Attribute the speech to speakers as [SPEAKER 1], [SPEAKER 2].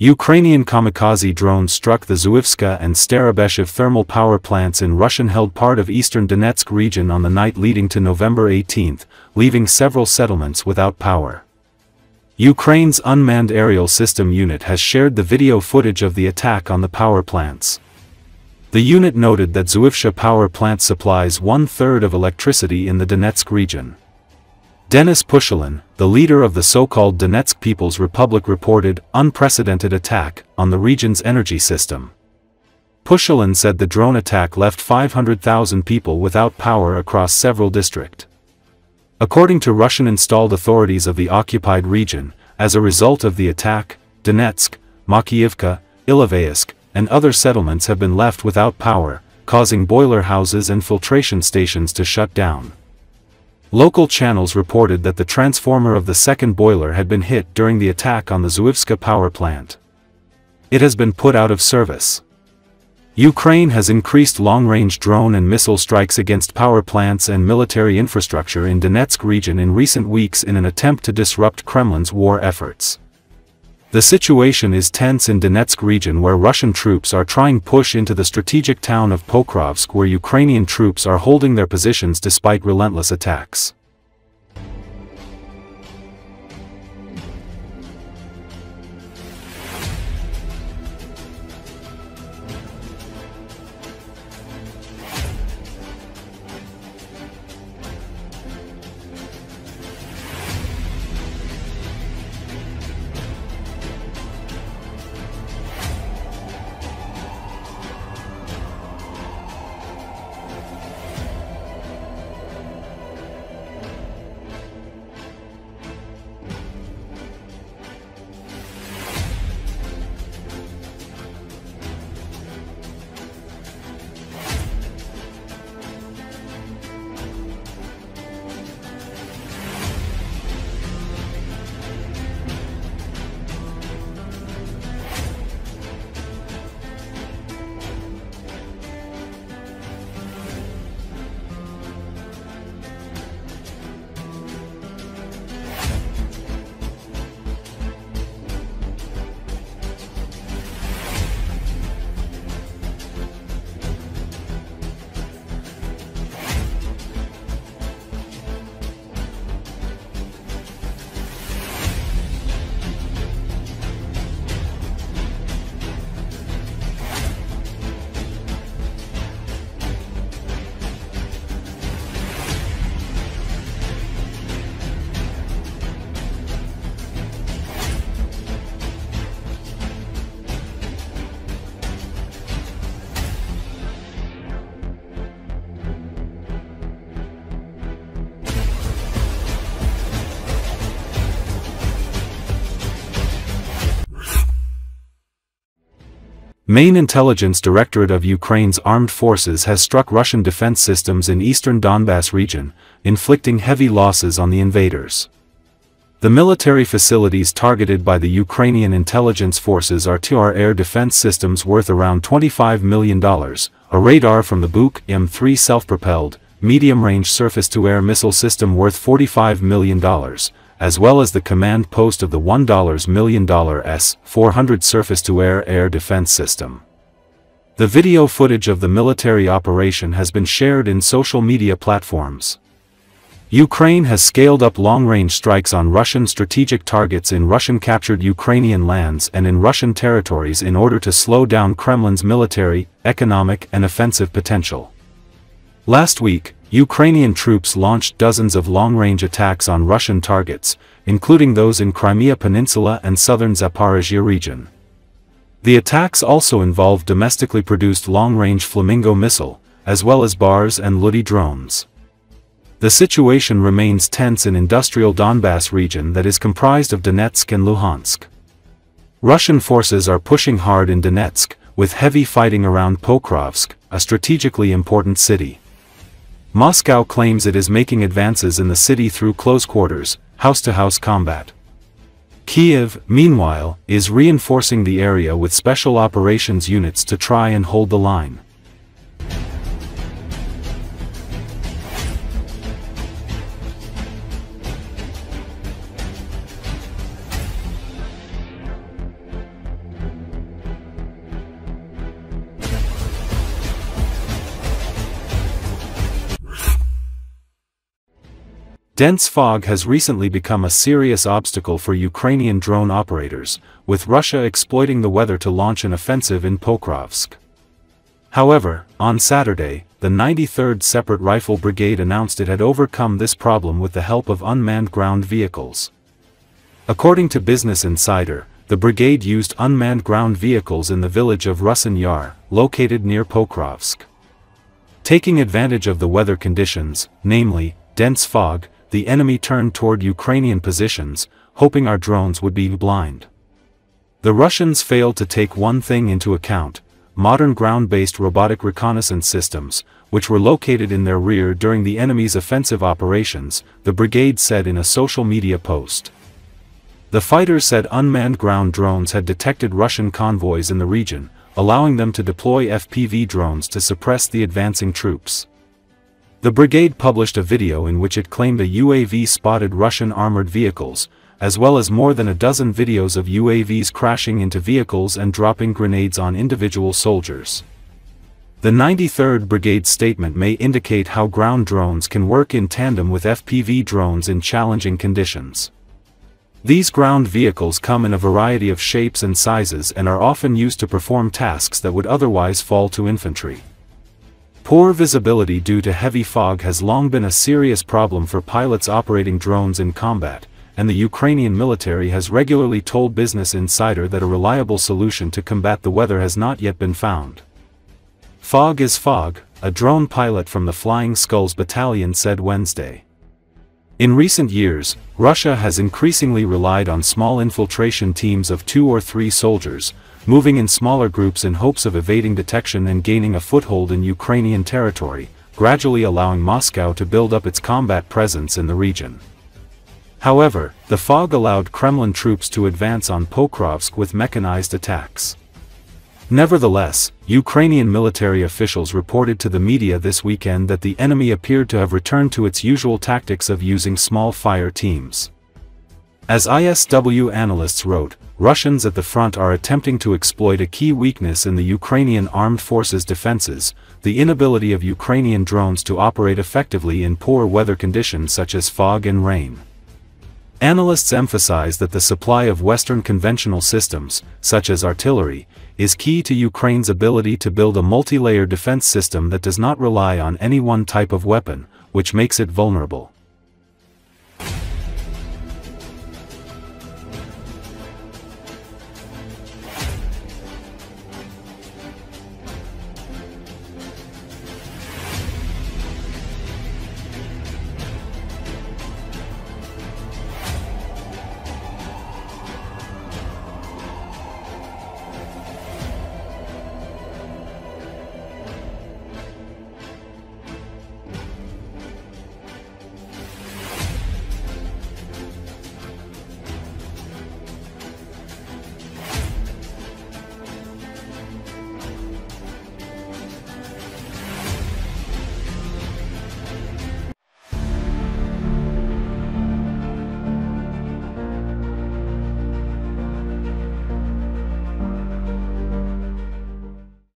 [SPEAKER 1] Ukrainian kamikaze drones struck the Zuivska and Starobeshiv thermal power plants in Russian-held part of eastern Donetsk region on the night leading to November 18, leaving several settlements without power. Ukraine's unmanned aerial system unit has shared the video footage of the attack on the power plants. The unit noted that Zuivsha power plant supplies 1/3 of electricity in the Donetsk region. Denis Pushilin, the leader of the so-called Donetsk People's Republic, reported unprecedented attack on the region's energy system. Pushilin said the drone attack left 500,000 people without power across several districts. According to Russian-installed authorities of the occupied region, as a result of the attack, Donetsk, Makiivka, Ilovaisk, and other settlements have been left without power, causing boiler houses and filtration stations to shut down. Local channels reported that the transformer of the second boiler had been hit during the attack on the Zuivska power plant. It has been put out of service. Ukraine has increased long-range drone and missile strikes against power plants and military infrastructure in Donetsk region in recent weeks in an attempt to disrupt Kremlin's war efforts. The situation is tense in Donetsk region, where Russian troops are trying to push into the strategic town of Pokrovsk, where Ukrainian troops are holding their positions despite relentless attacks. Main Intelligence Directorate of Ukraine's armed forces has struck Russian defense systems in eastern Donbass region, inflicting heavy losses on the invaders. The military facilities targeted by the Ukrainian intelligence forces are two air defense systems worth around $25 million, a radar from the Bucha M3 self-propelled, medium-range surface-to-air missile system worth $45 million, as well as the command post of the $1 million S-400 surface-to-air air defense system. The video footage of the military operation has been shared in social media platforms. Ukraine has scaled up long-range strikes on Russian strategic targets in Russian-captured Ukrainian lands and in Russian territories in order to slow down Kremlin's military, economic and offensive potential. Last week, Ukrainian troops launched dozens of long-range attacks on Russian targets, including those in Crimea Peninsula and southern Zaporizhia region. The attacks also involved domestically produced long-range Flamingo missile, as well as BARS and Ludi drones. The situation remains tense in industrial Donbass region that is comprised of Donetsk and Luhansk. Russian forces are pushing hard in Donetsk, with heavy fighting around Pokrovsk, a strategically important city. Moscow claims it is making advances in the city through close quarters, house-to-house combat. Kiev, meanwhile, is reinforcing the area with special operations units to try and hold the line. Dense fog has recently become a serious obstacle for Ukrainian drone operators, with Russia exploiting the weather to launch an offensive in Pokrovsk. However, on Saturday, the 93rd Separate Rifle Brigade announced it had overcome this problem with the help of unmanned ground vehicles. According to Business Insider, the brigade used unmanned ground vehicles in the village of Rusin Yar, located near Pokrovsk. Taking advantage of the weather conditions, namely, dense fog, the enemy turned toward Ukrainian positions, hoping our drones would be blind. The Russians failed to take one thing into account: modern ground-based robotic reconnaissance systems, which were located in their rear during the enemy's offensive operations, the brigade said in a social media post. The fighters said unmanned ground drones had detected Russian convoys in the region, allowing them to deploy FPV drones to suppress the advancing troops. The brigade published a video in which it claimed a UAV spotted Russian armored vehicles, as well as more than a dozen videos of UAVs crashing into vehicles and dropping grenades on individual soldiers. The 93rd Brigade's statement may indicate how ground drones can work in tandem with FPV drones in challenging conditions. These ground vehicles come in a variety of shapes and sizes and are often used to perform tasks that would otherwise fall to infantry. Poor visibility due to heavy fog has long been a serious problem for pilots operating drones in combat, and the Ukrainian military has regularly told Business Insider that a reliable solution to combat the weather has not yet been found. Fog is fog, a drone pilot from the Flying Skulls Battalion said Wednesday. In recent years, Russia has increasingly relied on small infiltration teams of 2 or 3 soldiers, moving in smaller groups in hopes of evading detection and gaining a foothold in Ukrainian territory, gradually allowing Moscow to build up its combat presence in the region. However, the fog allowed Kremlin troops to advance on Pokrovsk with mechanized attacks. Nevertheless, Ukrainian military officials reported to the media this weekend that the enemy appeared to have returned to its usual tactics of using small fire teams. As ISW analysts wrote, Russians at the front are attempting to exploit a key weakness in the Ukrainian armed forces' defenses: the inability of Ukrainian drones to operate effectively in poor weather conditions such as fog and rain. Analysts emphasize that the supply of Western conventional systems, such as artillery, is key to Ukraine's ability to build a multi-layer defense system that does not rely on any one type of weapon, which makes it vulnerable.